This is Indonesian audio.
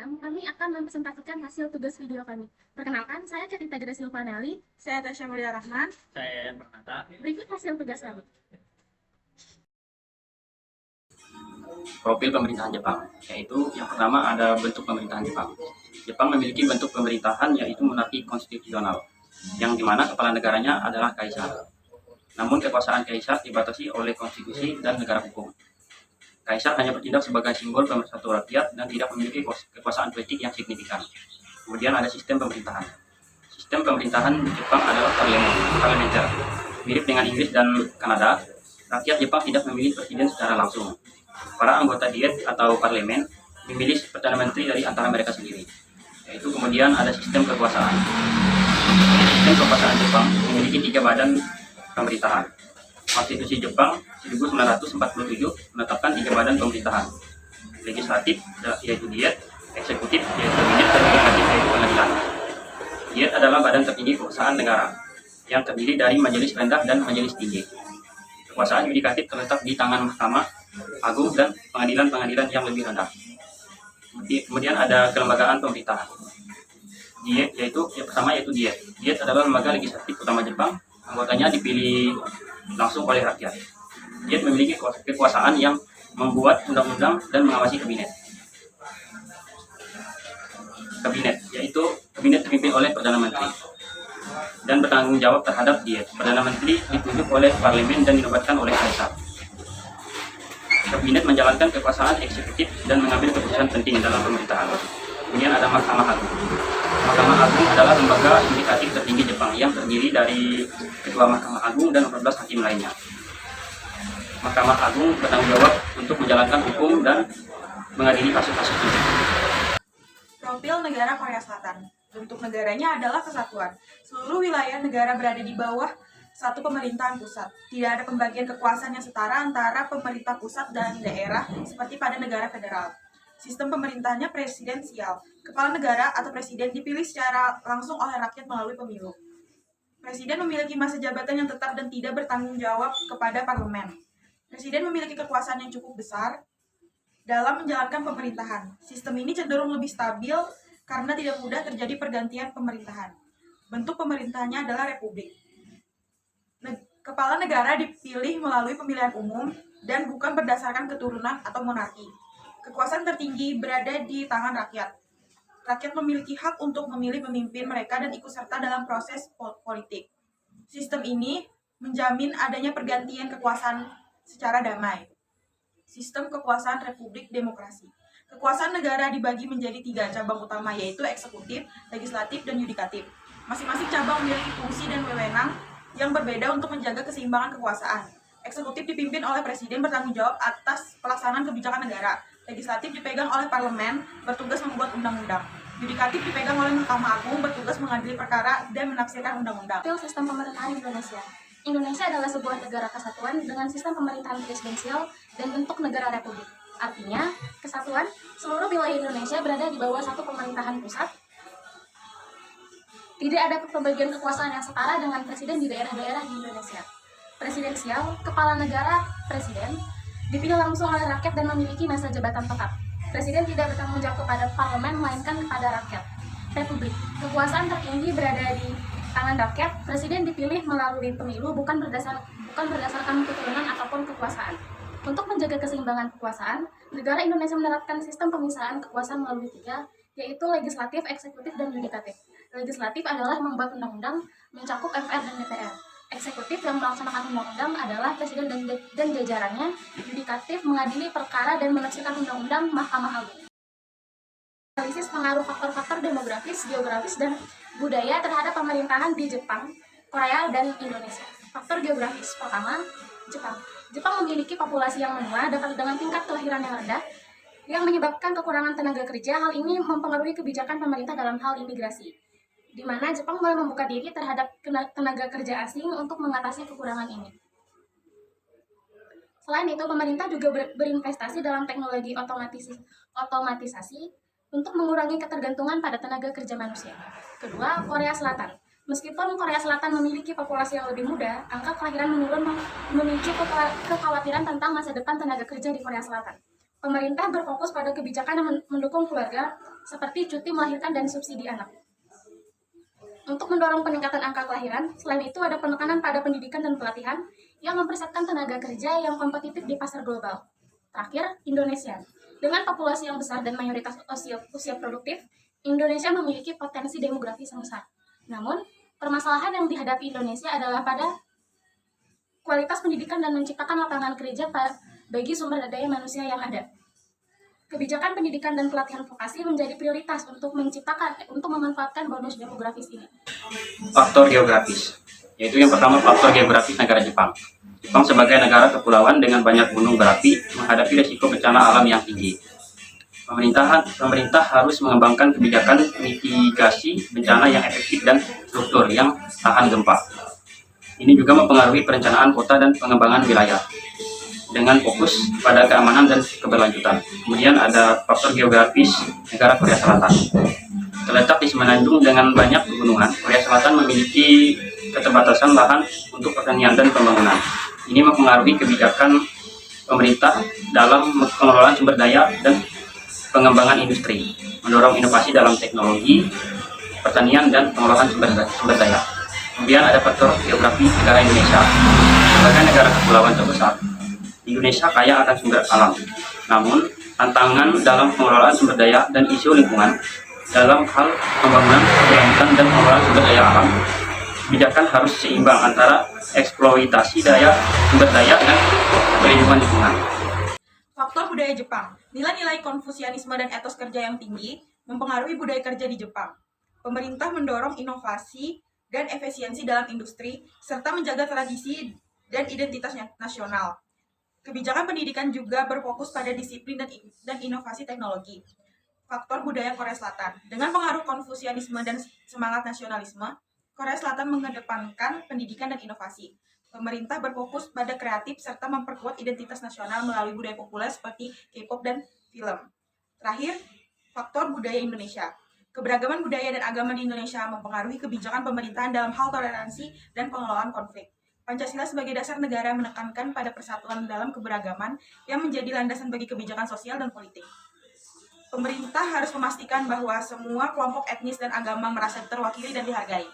datang, kami akan mempresentasikan hasil tugas video kami. Perkenalkan, saya Cerita Grace Silvanelli. Saya Tasya Mulia Rahman. Saya Bernata. Berikut hasil tugas kami. Profil pemerintahan Jepang, yaitu yang pertama ada bentuk pemerintahan Jepang. Jepang memiliki bentuk pemerintahan yaitu monarki konstitusional, yang dimana kepala negaranya adalah kaisar. Namun kekuasaan kaisar dibatasi oleh konstitusi dan negara hukum. Kaisar hanya bertindak sebagai simbol pemersatu rakyat dan tidak memiliki kekuasaan politik yang signifikan. Kemudian ada sistem pemerintahan. Sistem pemerintahan Jepang adalah parlementer. Mirip dengan Inggris dan Kanada, rakyat Jepang tidak memilih presiden secara langsung. Para anggota diet atau parlemen memilih perdana menteri dari antara mereka sendiri. Yaitu kemudian ada sistem kekuasaan. Sistem kekuasaan Jepang memiliki 3 badan pemerintahan. Konstitusi Jepang 1947 menetapkan 3 badan pemerintahan. Legislatif yaitu diet, eksekutif yaitu kabinet, dan yudikatif yaitu pengadilan. Diet adalah badan tertinggi kekuasaan negara yang terdiri dari majelis rendah dan majelis tinggi. Kekuasaan yudikatif terletak di tangan Mahkamah Agung dan pengadilan-pengadilan yang lebih rendah. Kemudian ada kelembagaan pemerintahan. Diet yaitu yang pertama yaitu diet. Diet adalah lembaga legislatif utama Jepang. Anggotanya dipilih langsung oleh rakyat. Diet memiliki kekuasaan yang membuat undang-undang dan mengawasi kabinet. Kabinet yaitu kabinet dipimpin oleh Perdana Menteri dan bertanggung jawab terhadap diet. Perdana Menteri ditunjuk oleh parlemen dan dinobatkan oleh kaisar. Kabinet menjalankan kekuasaan eksekutif dan mengambil keputusan penting dalam pemerintahan. Kemudian ada Mahkamah Agung. Mahkamah Agung adalah lembaga yudikatif tertinggi Jepang yang terdiri dari Ketua Mahkamah Agung dan 14 hakim lainnya. Mahkamah Agung bertanggung jawab untuk menjalankan hukum dan mengadili kasus-kasus publik. Profil negara Korea Selatan. Bentuk negaranya adalah kesatuan. Seluruh wilayah negara berada di bawah satu pemerintahan pusat. Tidak ada pembagian kekuasaan yang setara antara pemerintah pusat dan daerah seperti pada negara federal. Sistem pemerintahannya presidensial. Kepala negara atau presiden dipilih secara langsung oleh rakyat melalui pemilu. Presiden memiliki masa jabatan yang tetap dan tidak bertanggung jawab kepada parlemen. Presiden memiliki kekuasaan yang cukup besar dalam menjalankan pemerintahan. Sistem ini cenderung lebih stabil karena tidak mudah terjadi pergantian pemerintahan. Bentuk pemerintahannya adalah republik. Kepala negara dipilih melalui pemilihan umum dan bukan berdasarkan keturunan atau monarki. Kekuasaan tertinggi berada di tangan rakyat. Rakyat memiliki hak untuk memilih pemimpin mereka dan ikut serta dalam proses politik. Sistem ini menjamin adanya pergantian kekuasaan secara damai. Sistem kekuasaan Republik Demokrasi. Kekuasaan negara dibagi menjadi 3 cabang utama, yaitu eksekutif, legislatif, dan yudikatif. Masing-masing cabang memiliki fungsi dan wewenang yang berbeda untuk menjaga keseimbangan kekuasaan. Eksekutif dipimpin oleh presiden bertanggung jawab atas pelaksanaan kebijakan negara. Legislatif dipegang oleh parlemen, bertugas membuat undang-undang. Yudikatif dipegang oleh Mahkamah Agung, bertugas mengadili perkara dan menafsirkan undang-undang. Profil sistem pemerintahan Indonesia. Indonesia adalah sebuah negara kesatuan dengan sistem pemerintahan presidensial dan bentuk negara republik. Artinya, kesatuan, seluruh wilayah Indonesia berada di bawah satu pemerintahan pusat. Tidak ada pembagian kekuasaan yang setara dengan presiden di daerah-daerah di Indonesia. Presidensial, kepala negara, presiden, dipilih langsung oleh rakyat dan memiliki masa jabatan tetap. Presiden tidak bertanggung jawab kepada parlemen, melainkan kepada rakyat. Republik, kekuasaan tertinggi berada di tangan rakyat. Presiden dipilih melalui pemilu, bukan berdasarkan keturunan ataupun kekuasaan. Untuk menjaga keseimbangan kekuasaan, negara Indonesia menerapkan sistem pemisahan kekuasaan melalui 3, yaitu legislatif, eksekutif, dan yudikatif. Legislatif adalah membuat undang-undang, mencakup MPR dan DPR. Eksekutif yang melaksanakan undang-undang adalah presiden dan jajarannya. Yudikatif mengadili perkara dan menafsirkan undang-undang Mahkamah Agung. Analisis pengaruh faktor-faktor demografis, geografis, dan budaya terhadap pemerintahan di Jepang, Korea, dan Indonesia. Faktor geografis. Pertama, Jepang. Jepang memiliki populasi yang menua dengan tingkat kelahiran yang rendah yang menyebabkan kekurangan tenaga kerja. Hal ini mempengaruhi kebijakan pemerintah dalam hal imigrasi, di mana Jepang mulai membuka diri terhadap tenaga kerja asing untuk mengatasi kekurangan ini. Selain itu, pemerintah juga berinvestasi dalam teknologi otomatisasi untuk mengurangi ketergantungan pada tenaga kerja manusia. Kedua, Korea Selatan. Meskipun Korea Selatan memiliki populasi yang lebih muda, angka kelahiran menurun memicu kekhawatiran tentang masa depan tenaga kerja di Korea Selatan. Pemerintah berfokus pada kebijakan yang mendukung keluarga, seperti cuti melahirkan dan subsidi anak. Untuk mendorong peningkatan angka kelahiran, selain itu ada penekanan pada pendidikan dan pelatihan yang mempersiapkan tenaga kerja yang kompetitif di pasar global. Terakhir, Indonesia. Dengan populasi yang besar dan mayoritas usia produktif, Indonesia memiliki potensi demografis yang besar. Namun, permasalahan yang dihadapi Indonesia adalah pada kualitas pendidikan dan menciptakan lapangan kerja bagi sumber daya manusia yang ada. Kebijakan pendidikan dan pelatihan vokasi menjadi prioritas untuk memanfaatkan bonus demografis ini. Faktor geografis, yaitu yang pertama faktor geografis negara Jepang. Jepang sebagai negara kepulauan dengan banyak gunung berapi menghadapi risiko bencana alam yang tinggi. Pemerintah harus mengembangkan kebijakan mitigasi bencana yang efektif dan struktur yang tahan gempa. Ini juga mempengaruhi perencanaan kota dan pengembangan wilayah dengan fokus pada keamanan dan keberlanjutan. Kemudian ada faktor geografis negara Korea Selatan. Terletak di semenanjung dengan banyak pegunungan, Korea Selatan memiliki keterbatasan lahan untuk pertanian dan pembangunan. Ini mempengaruhi kebijakan pemerintah dalam pengelolaan sumber daya dan pengembangan industri, mendorong inovasi dalam teknologi, pertanian, dan pengelolaan sumber daya. Kemudian ada faktor geografi negara Indonesia. Sebagai negara kepulauan terbesar, Indonesia kaya akan sumber alam. Namun, tantangan dalam pengelolaan sumber daya dan isu lingkungan dalam hal pembangunan, keberlanjutan, dan pengelolaan sumber daya alam. Kebijakan harus seimbang antara eksploitasi sumber daya dan perlindungan lingkungan. Faktor budaya Jepang. Nilai-nilai Konfusianisme dan etos kerja yang tinggi mempengaruhi budaya kerja di Jepang. Pemerintah mendorong inovasi dan efisiensi dalam industri, serta menjaga tradisi dan identitas nasional. Kebijakan pendidikan juga berfokus pada disiplin dan inovasi teknologi. Faktor budaya Korea Selatan. Dengan pengaruh Konfusianisme dan semangat nasionalisme, Korea Selatan mengedepankan pendidikan dan inovasi. Pemerintah berfokus pada kreatif serta memperkuat identitas nasional melalui budaya populer seperti K-pop dan film. Terakhir, faktor budaya Indonesia. Keberagaman budaya dan agama di Indonesia mempengaruhi kebijakan pemerintahan dalam hal toleransi dan pengelolaan konflik. Pancasila sebagai dasar negara menekankan pada persatuan dalam keberagaman yang menjadi landasan bagi kebijakan sosial dan politik. Pemerintah harus memastikan bahwa semua kelompok etnis dan agama merasa terwakili dan dihargai.